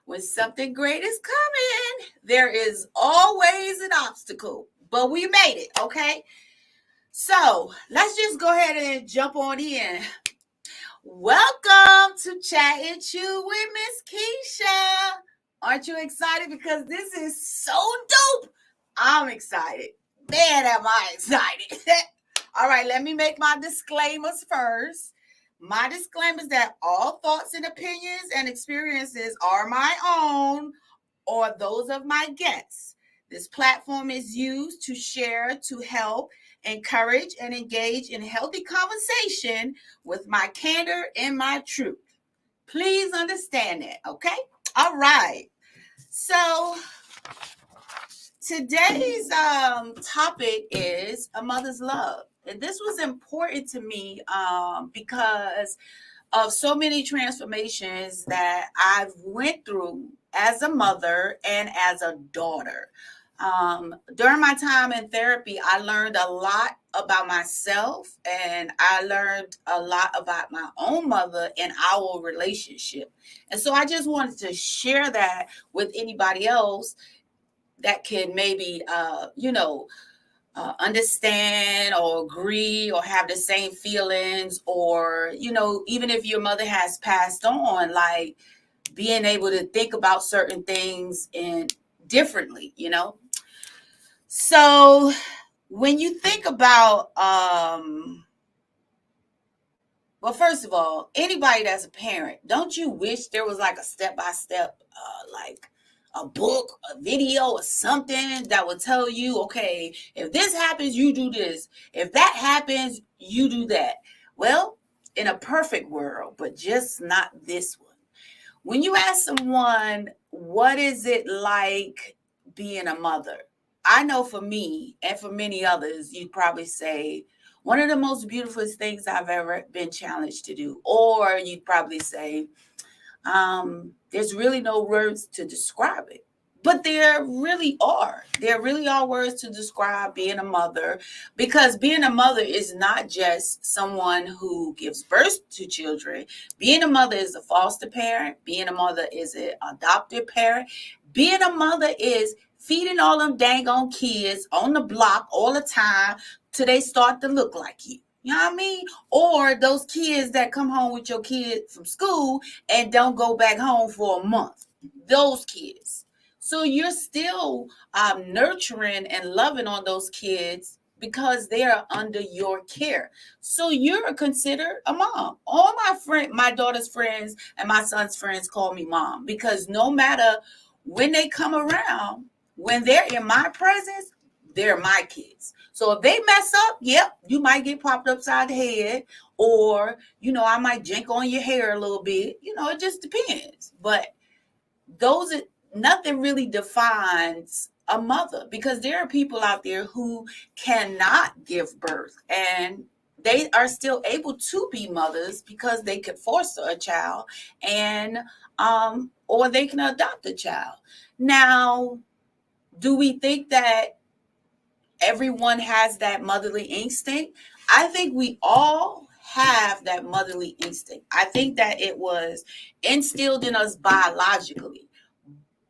when something great is coming, there is always an obstacle. But we made it, okay? So let's just go ahead and jump on in. Welcome to Chat and Chew with Miss Kecia. Aren't you excited? Because this is so dope. I'm excited. Man, am I excited. All right, let me make my disclaimers first. My disclaimer is that all thoughts and opinions and experiences are my own or those of my guests. This platform is used to share, to help, encourage, and engage in healthy conversation with my candor and my truth. Please understand that, okay? All right. So today's topic is a mother's love. And this was important to me because of so many transformations that I've went through as a mother and as a daughter. During my time in therapy, I learned a lot about myself and I learned a lot about my own mother and our relationship. And so I just wanted to share that with anybody else that can maybe, understand or agree or have the same feelings, or even if your mother has passed on, like being able to think about certain things and differently. So when you think about well, first of all, anybody that's a parent, don't you wish there was like a step by step, like a book, a video, or something that would tell you, okay, if this happens, you do this. If that happens, you do that. Well, in a perfect world, but just not this one. When you ask someone, what is it like being a mother? I know for me and for many others, you'd probably say, one of the most beautiful things I've ever been challenged to do. Or you'd probably say, there's really no words to describe it. But there really are. There really are words to describe being a mother, because being a mother is not just someone who gives birth to children. Being a mother is a foster parent. Being a mother is an adopted parent. Being a mother is feeding all them dang on kids on the block all the time till they start to look like you. You know what I mean? Or those kids that come home with your kid from school and don't go back home for a month. Those kids. So you're still nurturing and loving on those kids because they are under your care. So you're considered a mom. All my daughter's friends and my son's friends call me mom, because no matter when they come around, when they're in my presence, they're my kids. So if they mess up, yep, you might get popped upside the head, or I might jank on your hair a little bit. It just depends. But those are nothing really defines a mother, because there are people out there who cannot give birth and they are still able to be mothers because they could foster a child, and or they can adopt a child. Now, do we think that everyone has that motherly instinct? I think we all have that motherly instinct. I think that it was instilled in us biologically.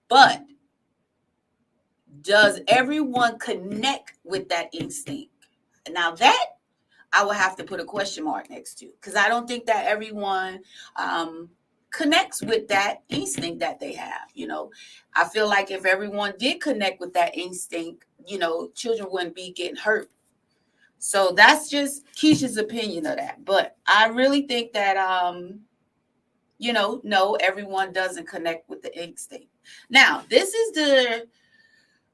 But does everyone connect with that instinct? Now, that I will have to put a question mark next to, because I don't think that everyone connects with that instinct that they have. I feel like if everyone did connect with that instinct, children wouldn't be getting hurt. So that's just Keisha's opinion of that. But I really think that no, everyone doesn't connect with the instinct. Now, this is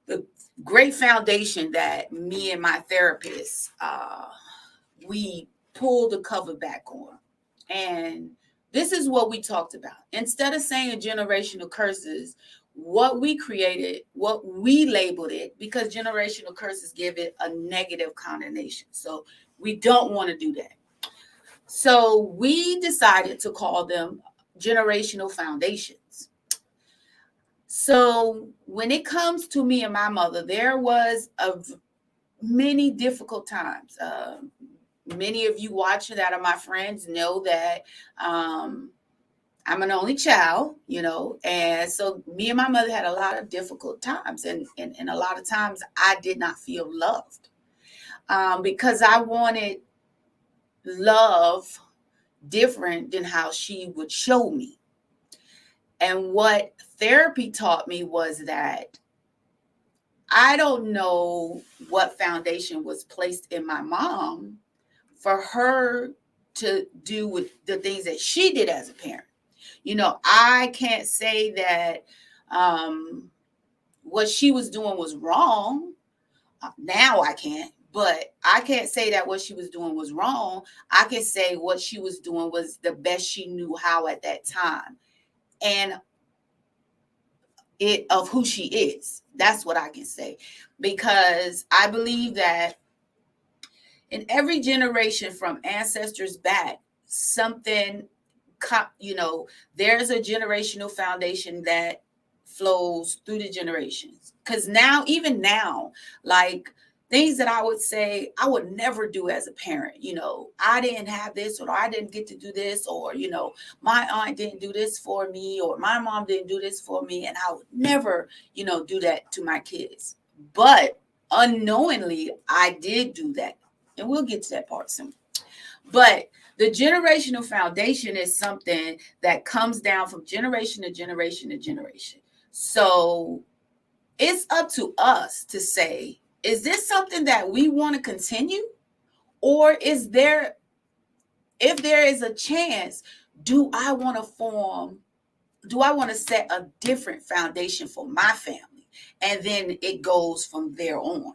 the great foundation that me and my therapist we pulled the cover back on. And this is what we talked about. Instead of saying generational curses, what we created, what we labeled it, because generational curses give it a negative connotation. So we don't want to do that. So we decided to call them generational foundations. So when it comes to me and my mother, there was many difficult times. Many of you watching that are my friends know that I'm an only child, and so me and my mother had a lot of difficult times, and a lot of times I did not feel loved, because I wanted love different than how she would show me. And what therapy taught me was that I don't know what foundation was placed in my mom for her to do with the things that she did as a parent. I can't say that what she was doing was wrong. Now I can't, but I can't say that what she was doing was wrong. I can say what she was doing was the best she knew how at that time. And of who she is. That's what I can say. Because I believe that in every generation from ancestors back, something, there's a generational foundation that flows through the generations. Because now, even now, like things that I would say I would never do as a parent, I didn't have this, or I didn't get to do this, or, my aunt didn't do this for me, or my mom didn't do this for me. And I would never, do that to my kids. But unknowingly, I did do that. And we'll get to that part soon. But the generational foundation is something that comes down from generation to generation to generation. So it's up to us to say, is this something that we want to continue? Or if there is a chance, do I want to set a different foundation for my family? And then it goes from there on.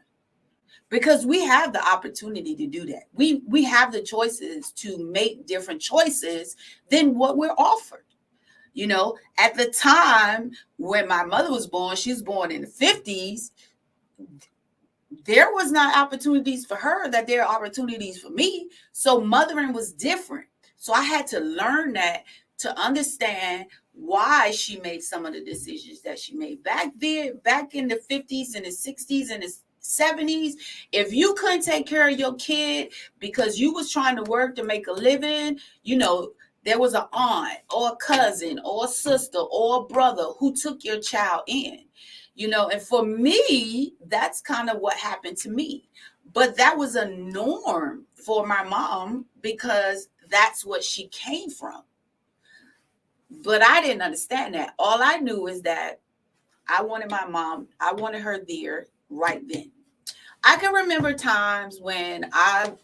Because we have the opportunity to do that. We have the choices to make different choices than what we're offered. At the time when my mother was born, she was born in the 50s. There was not opportunities for her that there are opportunities for me. So mothering was different. So I had to learn that to understand why she made some of the decisions that she made back in the 50s and the 60s and the 70s. If you couldn't take care of your kid because you was trying to work to make a living, there was an aunt or a cousin or a sister or a brother who took your child in. And for me, that's kind of what happened to me. But that was a norm for my mom because that's what she came from. But I didn't understand that. All I knew is that I wanted my mom, I wanted her there right then. I can remember times when after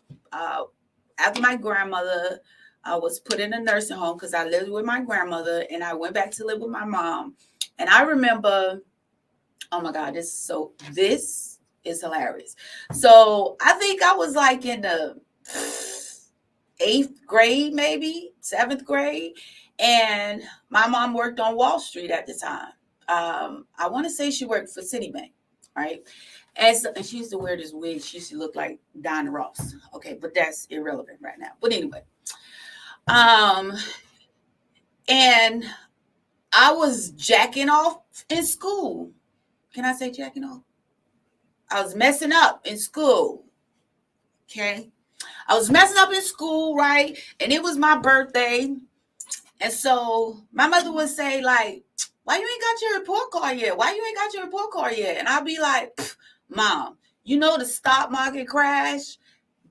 my grandmother was put in a nursing home, because I lived with my grandmother and I went back to live with my mom. And I remember, oh my God, this is hilarious. So I think I was like in the 8th grade, maybe 7th grade. And my mom worked on Wall Street at the time. I want to say she worked for Citibank, right? And she used to wear this wig. She used to look like Diana Ross. Okay, but that's irrelevant right now. But anyway, and I was jacking off in school. Can I say jacking off? I was messing up in school. Okay, I was messing up in school, right? And it was my birthday. And so my mother would say, like, why you ain't got your report card yet? Why you ain't got your report card yet? And I'd be like, Mom, the stock market crash?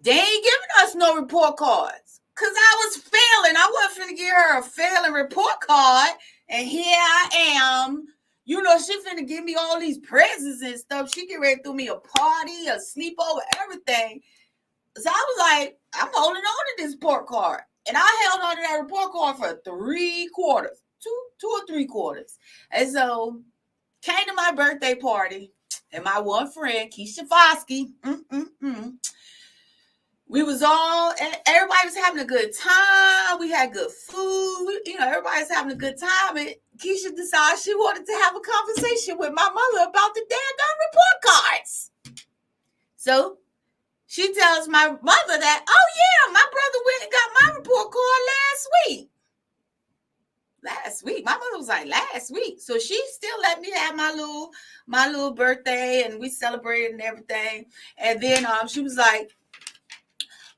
They ain't giving us no report cards. Because I was failing. I wasn't finna give her a failing report card. And here I am. She finna give me all these presents and stuff. She get ready to throw me a party, a sleepover, everything. So I was like, I'm holding on to this report card. And I held on to that report card for 3 quarters, two or 3 quarters. And so came to my birthday party, and my one friend, Kecia, we was everybody was having a good time. We had good food. Everybody was having a good time. And Kecia decided she wanted to have a conversation with my mother about the daggone report cards. So she tells my mother that, oh yeah, my brother went and got my report card last week. Last week. My mother was like, last week. So she still let me have my little birthday, and we celebrated and everything. And then she was like,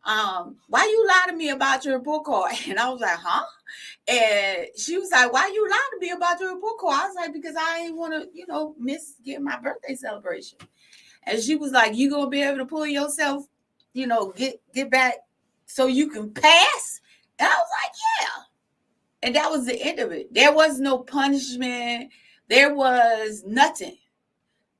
Why you lie to me about your report card? And I was like, huh? And she was like, why you lying to me about your report card? I was like, because I ain't want to, miss getting my birthday celebration. And she was like, you gonna be able to pull yourself, get back so you can pass? And I was like, yeah. And that was the end of it. There was no punishment. There was nothing.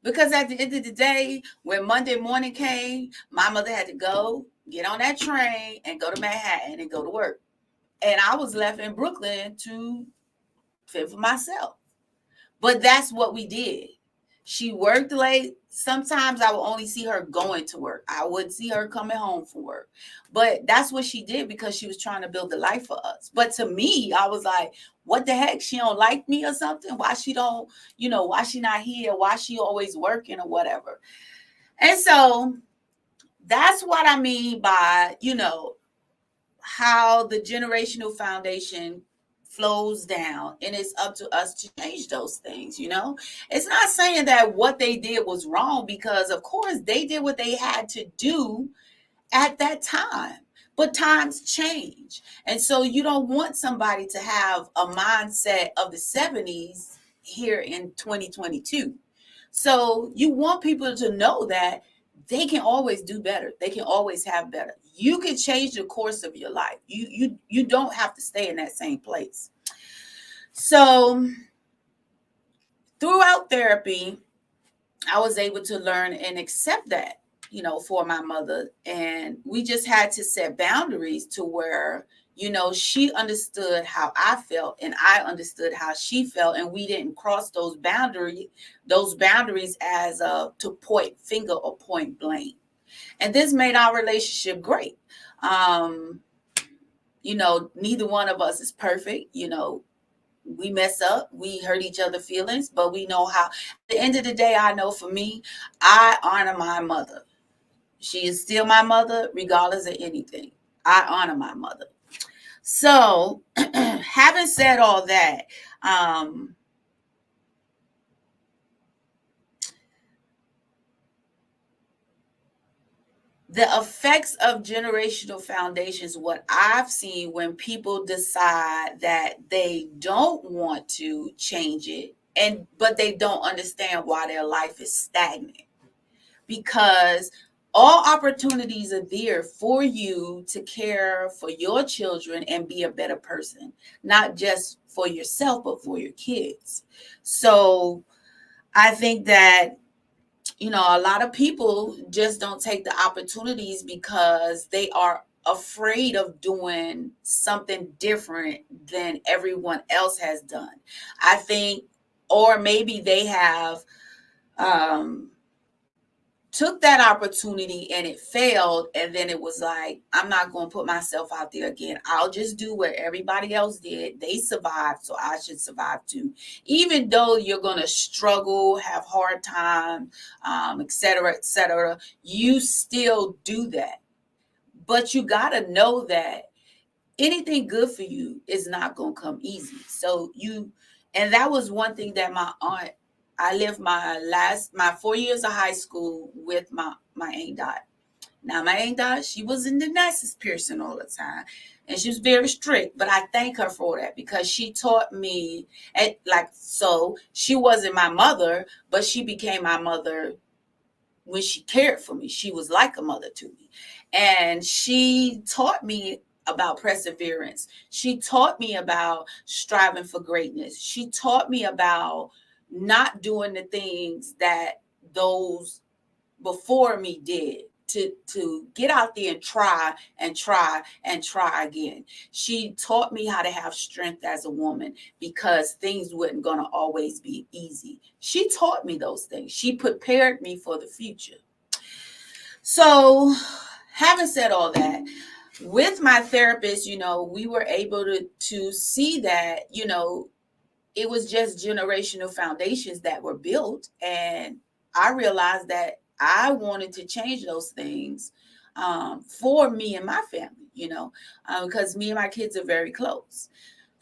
Because at the end of the day, when Monday morning came, my mother had to go, get on that train, and go to Manhattan and go to work. And I was left in Brooklyn to fend for myself. But that's what we did. She worked late. Sometimes I would only see her going to work. I wouldn't see her coming home from work. But that's what she did because she was trying to build a life for us. But to me, I was like, what the heck? She don't like me or something? Why she don't, why she not here? Why she always working or whatever? And so that's what I mean by, how the generational foundation flows down, and it's up to us to change those things. It's not saying that what they did was wrong, because of course they did what they had to do at that time, but times change, and so you don't want somebody to have a mindset of the 70s here in 2022. So you want people to know that they can always do better. They can always have better. You can change the course of your life. You don't have to stay in that same place. So throughout therapy, I was able to learn and accept that, for my mother. And we just had to set boundaries to where, she understood how I felt and I understood how she felt. And we didn't cross those boundaries as to point finger or point blame. And this made our relationship great. Um, neither one of us is perfect. We mess up, we hurt each other feelings, but we know how. At the end of the day, I know for me, I honor my mother. She is still my mother, regardless of anything. I honor my mother. So, having said all that, um, the effects of generational foundations, what I've seen when people decide that they don't want to change it, but they don't understand why their life is stagnant, because all opportunities are there for you to care for your children and be a better person, not just for yourself, but for your kids. So I think that, a lot of people just don't take the opportunities because they are afraid of doing something different than everyone else has done. I think, or maybe they have, um, took that opportunity and it failed, and then it was like, I'm not going to put myself out there again. I'll just do what everybody else did. They survived, so I should survive too. Even though you're going to struggle, have hard time, et cetera, et cetera, you still do that. But you got to know that anything good for you is not going to come easy. And that was one thing that my aunt, I lived my 4 years of high school with my aunt Dot. Now my aunt Dot, she wasn't the nicest person all the time, and she was very strict. But I thank her for that, because she taught me, so she wasn't my mother, but she became my mother when she cared for me. She was like a mother to me. And she taught me about perseverance. She taught me about striving for greatness. She taught me about not doing the things that those before me did, to get out there and try and try and try again. She taught me how to have strength as a woman, because things weren't going to always be easy. She taught me those things. She prepared me for the future. So, having said all that, with my therapist, we were able to see that, it was just generational foundations that were built. And I realized that I wanted to change those things, for me and my family, because me and my kids are very close.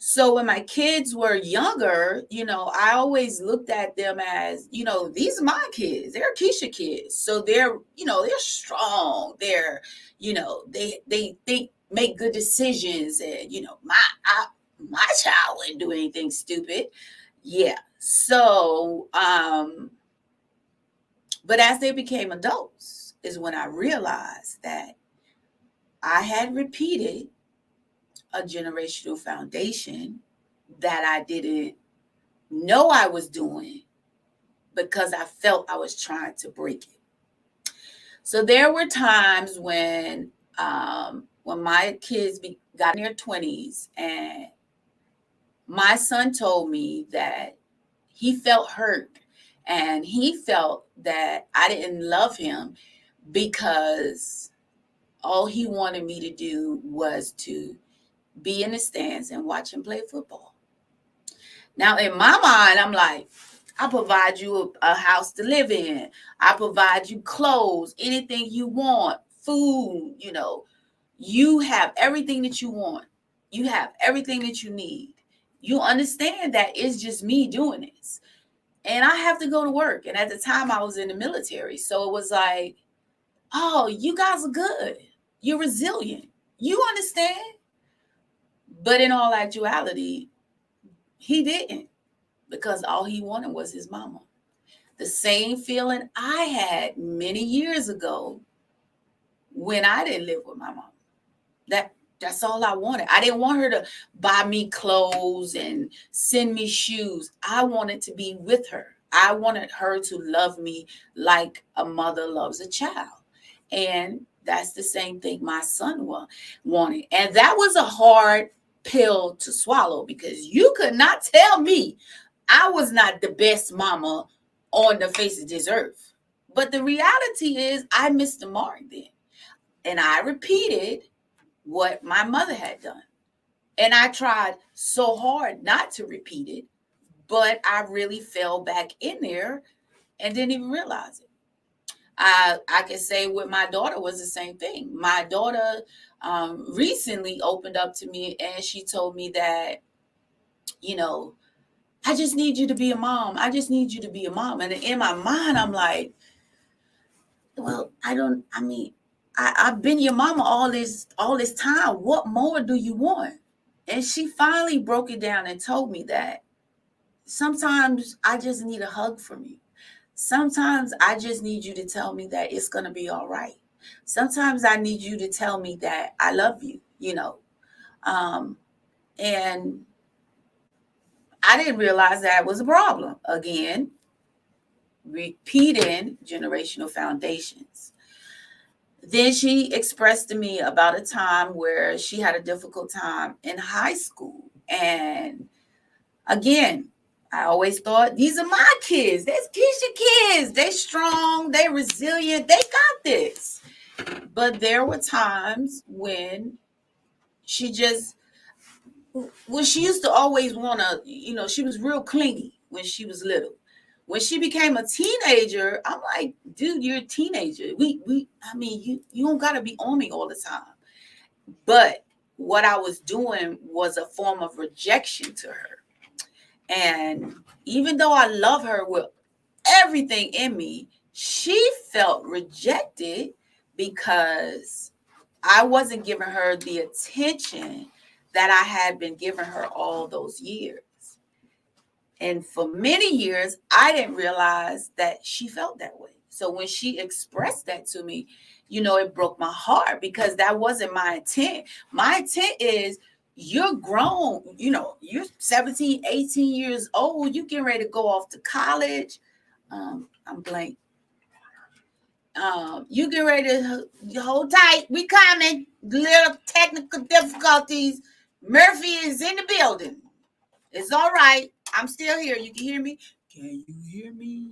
So when my kids were younger, I always looked at them as, these are my kids. They're Kecia kids. So they're strong. They think, make good decisions. And, my child wouldn't do anything stupid. Yeah. So, but as they became adults is when I realized that I had repeated a generational foundation that I didn't know I was doing because I felt I was trying to break it. So there were times when my kids got in their 20s, and my son told me that he felt hurt and he felt that I didn't love him because all he wanted me to do was to be in the stands and watch him play football. Now, in my mind, I'm like, I provide you a house to live in. I provide you clothes, anything you want, food, you have everything that you want. You have everything that you need. You understand that it's just me doing this. And I have to go to work. And at the time I was in the military. So it was like, oh, you guys are good. You're resilient. You understand. But in all actuality, he didn't, because all he wanted was his mama. The same feeling I had many years ago when I didn't live with my mom. That's all I wanted. I didn't want her to buy me clothes and send me shoes. I wanted to be with her. I wanted her to love me like a mother loves a child. And that's the same thing my son wanted. And that was a hard pill to swallow, because you could not tell me I was not the best mama on the face of this earth. But the reality is I missed the mark then. And I repeated what my mother had done. And I tried so hard not to repeat it, but I really fell back in there and didn't even realize it. I can say with my daughter was the same thing. My daughter recently opened up to me, and she told me that, I just need you to be a mom. I just need you to be a mom. And in my mind, I'm like, well, I've been your mama all this time. What more do you want? And she finally broke it down and told me that sometimes I just need a hug from you. Sometimes I just need you to tell me that it's going to be all right. Sometimes I need you to tell me that I love you. Um, and I didn't realize that was a problem. Again, repeating generational foundations. Then she expressed to me about a time where she had a difficult time in high school. And again, I always thought, these are my kids. That's Kecia kids. They strong. They resilient. They got this. But there were times when she just, she used to always want to, she was real clingy when she was little. When she became a teenager, I'm like, dude, you're a teenager. You don't got to be on me all the time. But what I was doing was a form of rejection to her. And even though I love her with everything in me, she felt rejected because I wasn't giving her the attention that I had been giving her all those years. And for many years, I didn't realize that she felt that way. So when she expressed that to me, it broke my heart, because that wasn't my intent. My intent is, you're grown, you're 17, 18 years old. You getting ready to go off to college. I'm blank. You get ready to hold tight. We coming. Little technical difficulties. Murphy is in the building. It's all right. I'm still here. You can hear me. Can you hear me?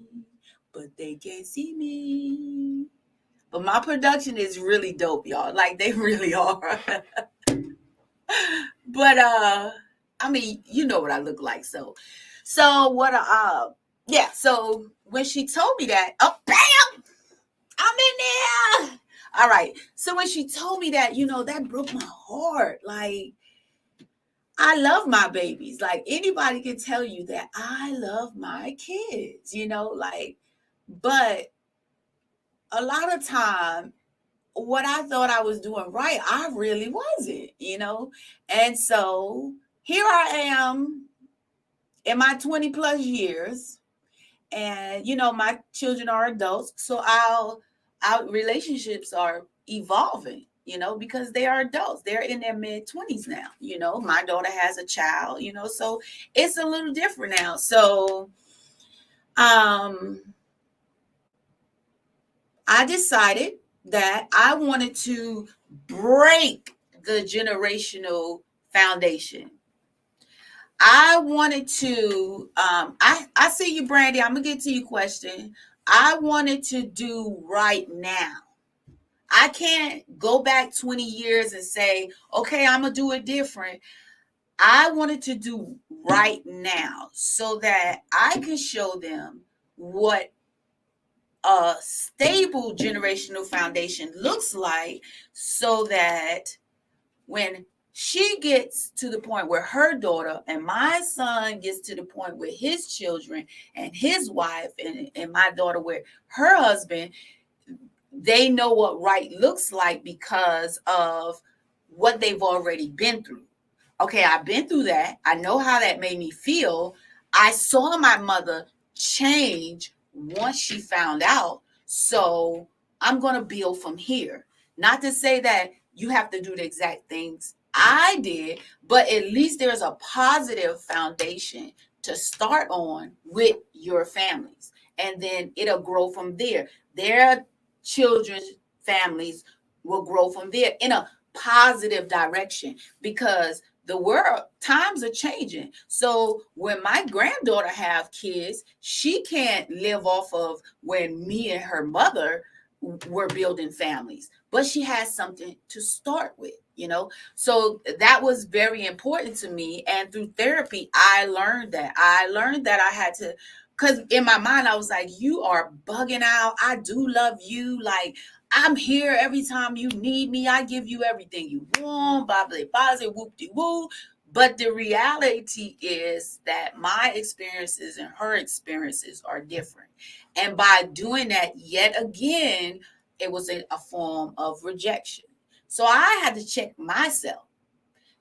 But they can't see me. But my production is really dope, y'all. Like, they really are. But you know what I look like. So what yeah, so when she told me that, oh bam, I'm in there. All right. So when she told me that, that broke my heart. Like, I love my babies. Like anybody can tell you that I love my kids, like, but a lot of time what I thought I was doing right, I really wasn't. And so here I am in my 20 plus years, and my children are adults, so our relationships are evolving, because they are adults. They're in their mid 20s now. My daughter has a child, so it's a little different now. So um I decided that I wanted to break the generational foundation. I wanted to, I see you, Brandy. I'm gonna get to your question. I wanted to do right now. I can't go back 20 years and say, okay, I'm gonna do it different. I wanted to do right now so that I can show them what a stable generational foundation looks like, so that when she gets to the point where her daughter and my son gets to the point with his children and his wife, and my daughter with her husband, they know what right looks like because of what they've already been through. Okay, I've been through that. I know how that made me feel. I saw my mother change once she found out. So I'm going to build from here. Not to say that you have to do the exact things I did, but at least there's a positive foundation to start on with your families. And then it'll grow from there. Their children's families will grow from there in a positive direction, because the world times are changing. So when my granddaughter have kids, she can't live off of when me and her mother were building families, but she has something to start with. So that was very important to me, and through therapy I learned that I had to, because in my mind I was like, you are bugging out. I do love you. Like, I'm here every time you need me. I give you everything you want, blah, blah, blah, whoop de woo. But the reality is that my experiences and her experiences are different. And by doing that, yet again, it was a form of rejection. So I had to check myself.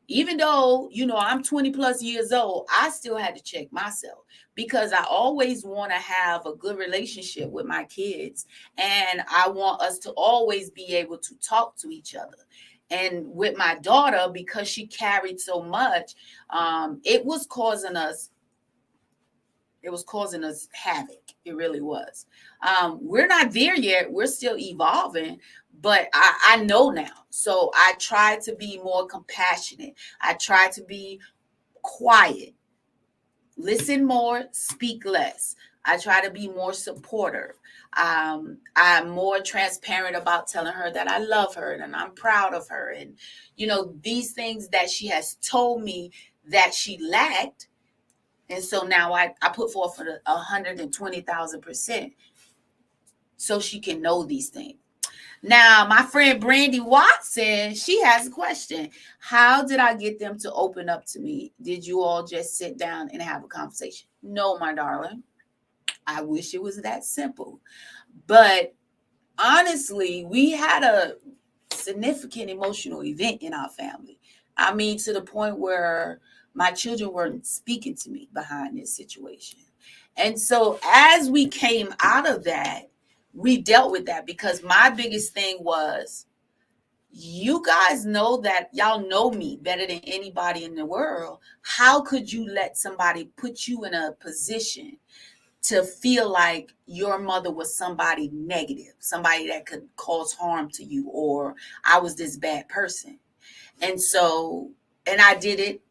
Even though, I'm 20 plus years old, I still had to check myself, because I always want to have a good relationship with my kids. And I want us to always be able to talk to each other. And with my daughter, because she carried so much, it was causing us havoc. It really was. We're not there yet. We're still evolving, but I know now. So I try to be more compassionate. I try to be quiet, listen more, speak less. I try to be more supportive. I'm more transparent about telling her that I love her and I'm proud of her. And, these things that she has told me that she lacked. And so now I put forth for the 120,000% so she can know these things. Now, my friend Brandy Watson, she has a question. How did I get them to open up to me? Did you all just sit down and have a conversation? No, my darling. I wish it was that simple. But honestly, we had a significant emotional event in our family. I mean, to the point where my children weren't speaking to me behind this situation. And so as we came out of that, we dealt with that, because my biggest thing was, you guys know that y'all know me better than anybody in the world. How could you let somebody put you in a position to feel like your mother was somebody negative, somebody that could cause harm to you, or I was this bad person? And so, and I did it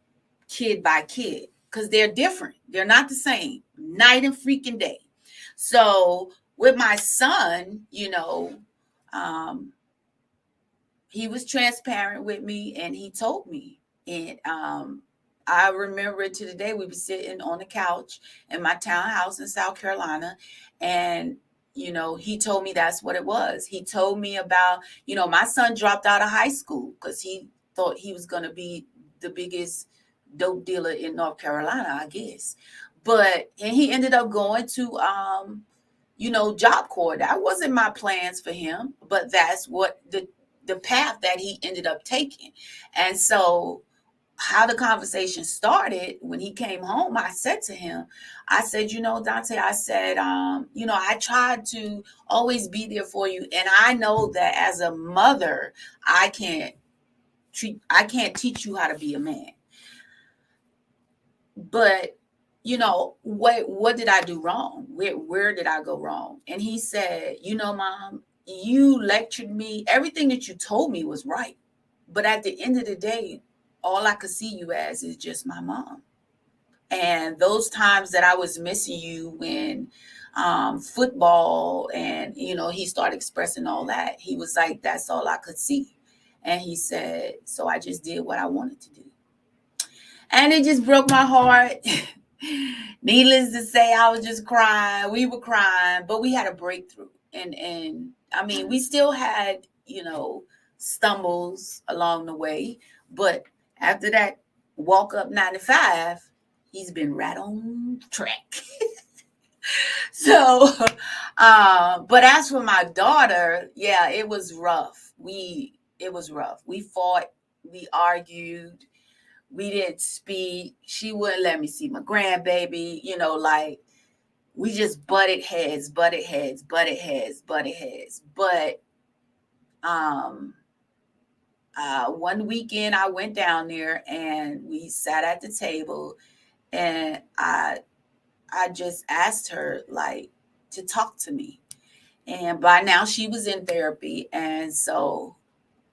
kid by kid, because they're different. They're not the same night and freaking day. So with my son, um, he was transparent with me, and he told me. And I remember it to the day. We were sitting on the couch in my townhouse in South Carolina, and he told me that's what it was. He told me about, my son dropped out of high school because he thought he was going to be the biggest dope dealer in North Carolina, I guess. And he ended up going to Job Corps. That wasn't my plans for him, but that's what the path that he ended up taking. And so how the conversation started when he came home, I said to him, I said, Dante, I said, I tried to always be there for you. And I know that as a mother, I can't teach you how to be a man. But what did I do wrong? Where did I go wrong? And he said, Mom, you lectured me. Everything that you told me was right. But at the end of the day, all I could see you as is just my mom. And those times that I was missing you when football and, he started expressing all that, he was like, that's all I could see. And he said, so I just did what I wanted to do. And it just broke my heart. Needless to say, I was just crying. We were crying, but we had a breakthrough. And I mean, we still had, stumbles along the way. But after that walk up 95, he's been right on track. So, but as for my daughter, yeah, it was rough. It was rough. We fought, we argued, we didn't speak. She wouldn't let me see my grandbaby, like we just butted heads. But one weekend I went down there and we sat at the table, and I just asked her like to talk to me. And by now she was in therapy, and so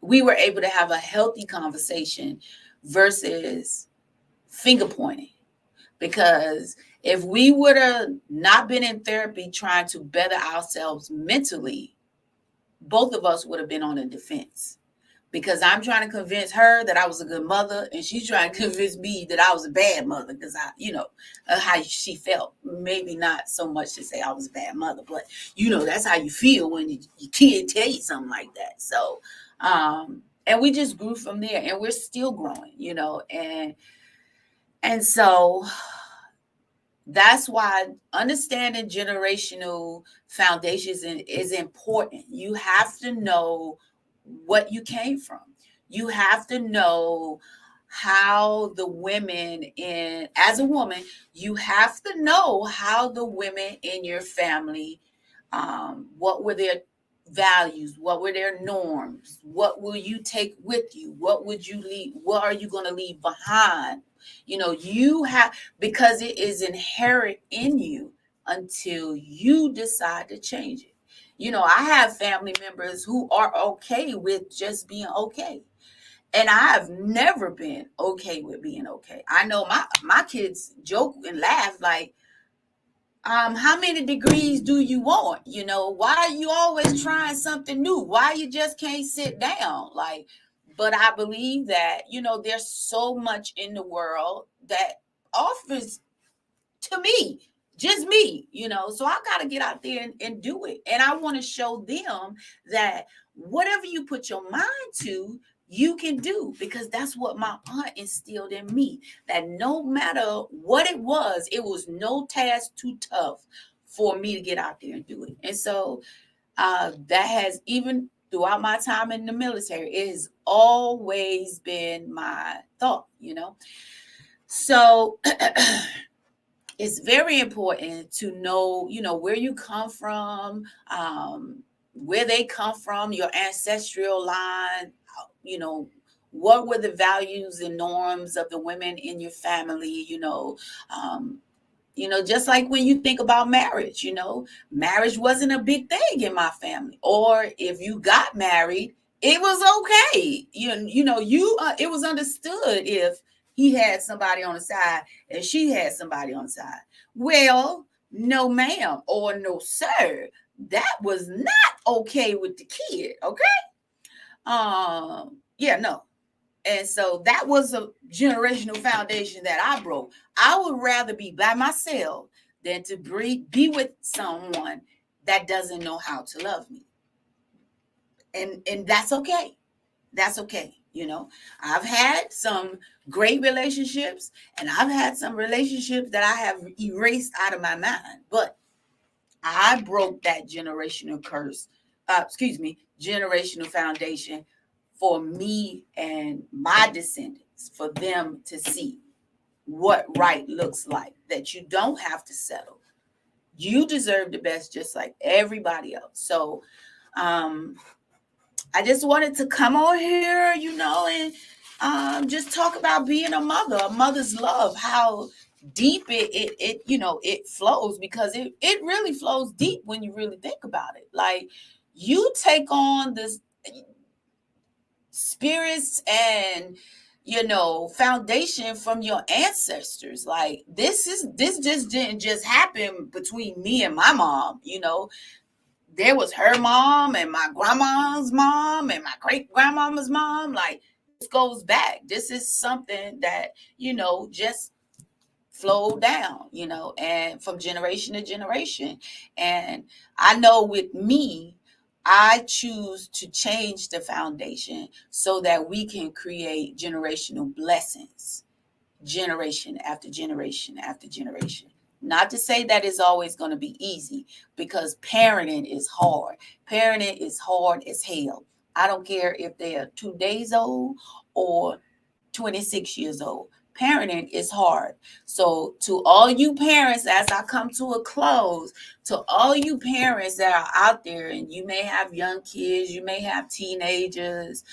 we were able to have a healthy conversation versus finger pointing. Because if we would have not been in therapy trying to better ourselves mentally, both of us would have been on the defense. Because I'm trying to convince her that I was a good mother, and she's trying to convince me that I was a bad mother because how she felt. Maybe not so much to say I was a bad mother, but that's how you feel when your kid tell you something like that. So, and we just grew from there, and we're still growing, and so that's why understanding generational foundations is important. You have to know what you came from. You have to know how the women as a woman, you have to know how the women in your family, what were their values, what were their norms, what will you take with you, what would you leave, what are you going to leave behind. You have, because it is inherent in you until you decide to change it. I have family members who are okay with just being okay. And I have never been okay with being okay. I know my kids joke and laugh like, how many degrees do you want? Why are you always trying something new? Why you just can't sit down? Like, but I believe that, there's so much in the world that offers to me, just me, so I got to get out there and do it. And I want to show them that whatever you put your mind to, you can do, because that's what my aunt instilled in me, that no matter what it was no task too tough for me to get out there and do it. And so that has, even throughout my time in the military, it has always been my thought. So it's very important to know, where you come from, where they come from, your ancestral line, what were the values and norms of the women in your family, just like when you think about marriage, marriage wasn't a big thing in my family. Or if you got married, it was okay. It was understood if he had somebody on the side and she had somebody on the side. Well, no, ma'am, or no, sir. That was not okay with the kid. Okay. Yeah, no. And so that was a generational foundation that I broke. I would rather be by myself than to be with someone that doesn't know how to love me. And that's okay. That's okay. You know, I've had some great relationships, and I've had some relationships that I have erased out of my mind. But I broke that generational curse, generational foundation for me and my descendants, for them to see what right looks like, that you don't have to settle. You deserve the best just like everybody else. So um, I just wanted to come on here, and just talk about being a mother's love, how deep it flows, because it really flows deep when you really think about it. Like, you take on this spirits and foundation from your ancestors. Like, this just didn't just happen between me and my mom. There was her mom and my grandma's mom and my great grandmama's mom. Like, this goes back. This is something that, just flowed down, and from generation to generation. And I know with me, I choose to change the foundation so that we can create generational blessings, generation after generation after generation. Not to say that it's always going to be easy, because parenting is hard. Parenting is hard as hell. I don't care if they're 2 days old or 26 years old. Parenting is hard. So, to all you parents, as I come to a close, to all you parents that are out there, and you may have young kids, you may have teenagers,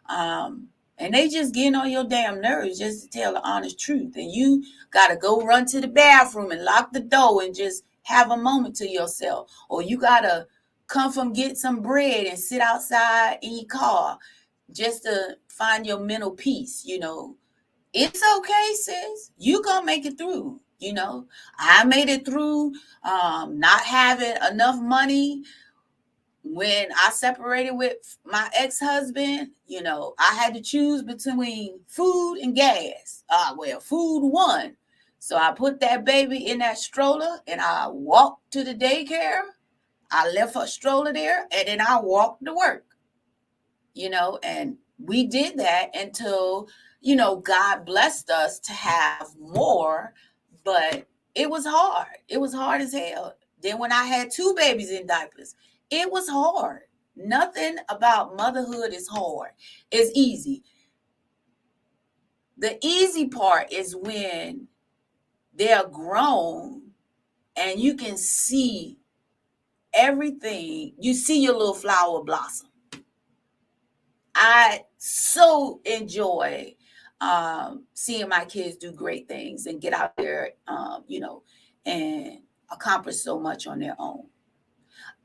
and they just getting on your damn nerves, just to tell the honest truth. And you got to go run to the bathroom and lock the door and just have a moment to yourself. Or you got to come from get some bread and sit outside in your car just to find your mental peace. It's okay, sis. You gonna make it through. I made it through not having enough money when I separated with my ex-husband. I had to choose between food and gas. Well, food won. So I put that baby in that stroller and I walked to the daycare. I left her stroller there and then I walked to work. And we did that until, God blessed us to have more, but it was hard. It was hard as hell. Then when I had two babies in diapers, it was hard. Nothing about motherhood is hard. It's easy. The easy part is when they're grown and you can see everything. You see your little flower blossom. I so enjoy seeing my kids do great things and get out there, and accomplish so much on their own.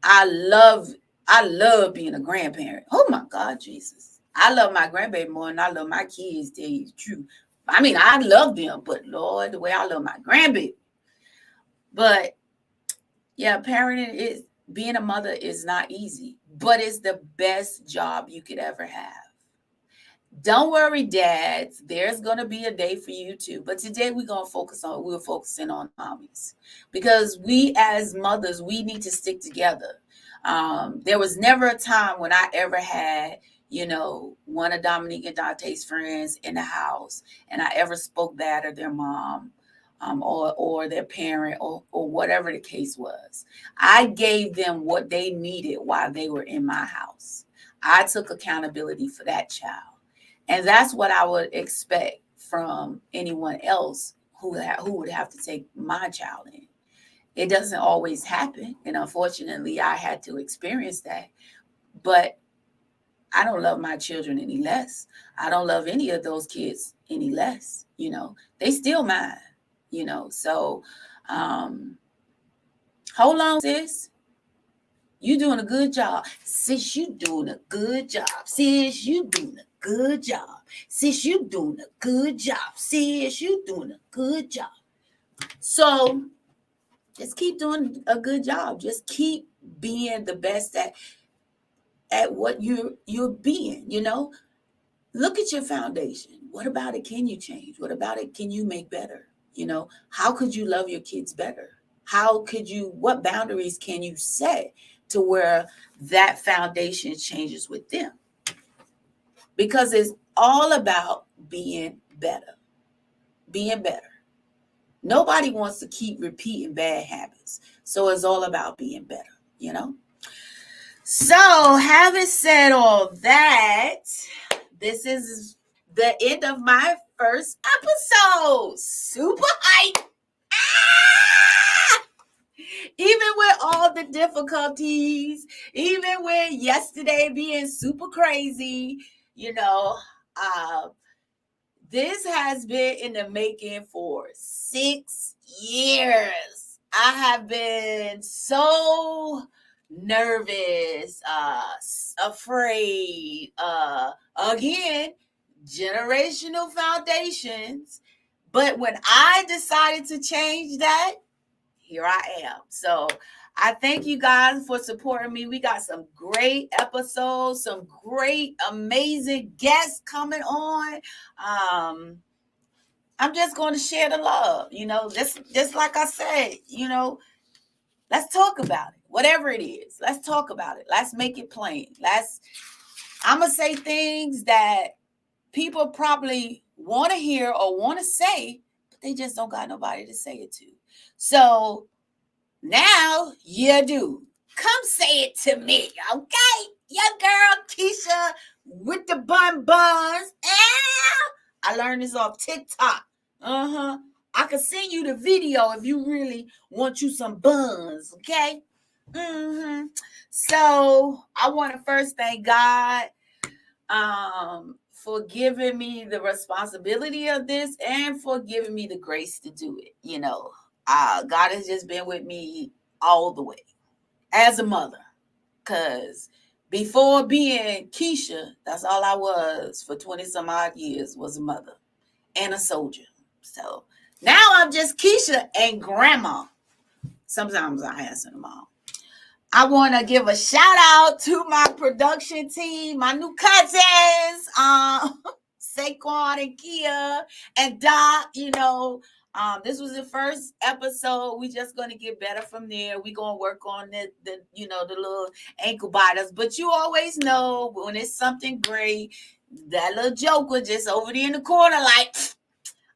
I love, I love being a grandparent. Oh my God, Jesus! I love my grandbaby more than I love my kids. Tell you the truth. I mean, I love them, but Lord, the way I love my grandbaby. But yeah, parenting is being a mother is not easy, but it's the best job you could ever have. Don't worry, dads. There's gonna be a day for you too. But today we're focusing on mommies, because we as mothers, we need to stick together. There was never a time when I ever had, one of Dominique and Dante's friends in the house, and I ever spoke bad of their mom, or their parent, or whatever the case was. I gave them what they needed while they were in my house. I took accountability for that child. And that's what I would expect from anyone else who would have to take my child in. It doesn't always happen. And unfortunately, I had to experience that. But I don't love my children any less. I don't love any of those kids any less. They still mine. So um, hold on, sis. You doing a good job. Sis, you doing a good job. Sis, you doing a good job. Sis, you doing a good job. Sis, you doing a good job. So just keep doing a good job. Just keep being the best at what you're being. Look at your foundation. What about it can you change? What about it can you make better? How could you love your kids better? What boundaries can you set to where that foundation changes with them? Because it's all about being better. Being better. Nobody wants to keep repeating bad habits. So it's all about being better. So, having said all that, this is the end of my first episode. Super hype. Ah! Even with all the difficulties, even with yesterday being super crazy, you know, uh, this has been in the making for 6 years. I have been so nervous, afraid, again, generational foundations. But when I decided to change that, here I am. So I thank you guys for supporting me. We got some great episodes, some great, amazing guests coming on. I'm just going to share the love, just like I said, let's talk about it. Whatever it is, let's talk about it. Let's make it plain. I'm going to say things that people probably want to hear or want to say, but they just don't got nobody to say it to. So now you do. Come say it to me, okay? Your girl Kecia with the buns. I learned this off TikTok. I can send you the video if you really want you some buns, okay? So I want to first thank God for giving me the responsibility of this and for giving me the grace to do it. God has just been with me all the way as a mother. Because before being Kecia, that's all I was for 20 some odd years, was a mother and a soldier. So now I'm just Kecia and grandma. Sometimes I answer them all. I want to give a shout out to my production team, my new cousins, Saquon and Kia and Doc. This was the first episode. We just gonna get better from there. We gonna work on the little ankle biters. But you always know when it's something great, that little joker just over there in the corner, like,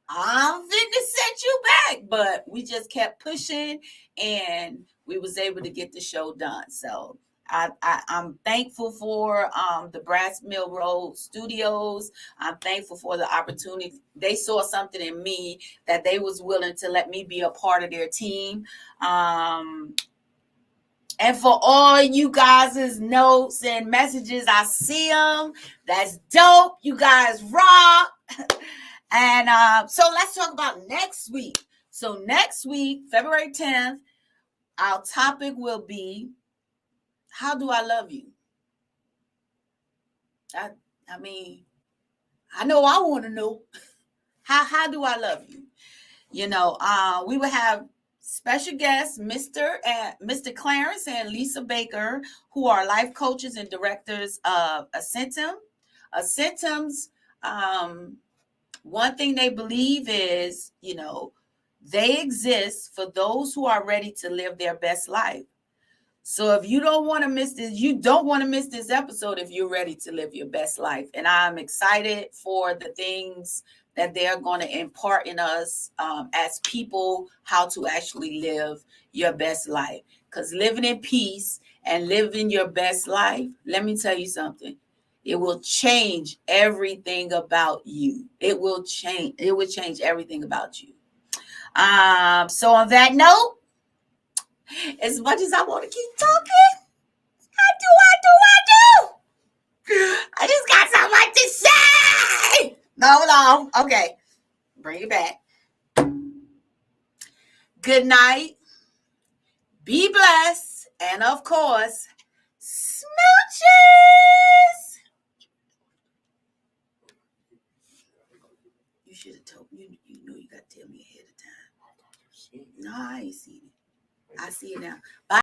I'm finna set you back. But we just kept pushing and we was able to get the show done. So I'm thankful for the Brass Mill Road Studios. I'm thankful for the opportunity. They saw something in me that they was willing to let me be a part of their team. And for all you guys' notes and messages, I see them. That's dope. You guys rock. And so let's talk about next week. So next week, February 10th, our topic will be, how do I love you? I mean, I know I want to know. How do I love you? We will have special guests, Mr. Clarence and Lisa Baker, who are life coaches and directors of Ascentum. Ascentum's one thing they believe is, they exist for those who are ready to live their best life. So if you don't want to miss this, you don't want to miss this episode if you're ready to live your best life. And I'm excited for the things that they're going to impart in us as people, how to actually live your best life. Because living in peace and living your best life, let me tell you something. It will change everything about you. It will change everything about you. So on that note, as much as I want to keep talking, I just got so much to say. No. Okay. Bring it back. Good night. Be blessed. And of course, smooches. You should have told me. You know you got to tell me ahead of time. No, I ain't seen it. I see it now. Bye.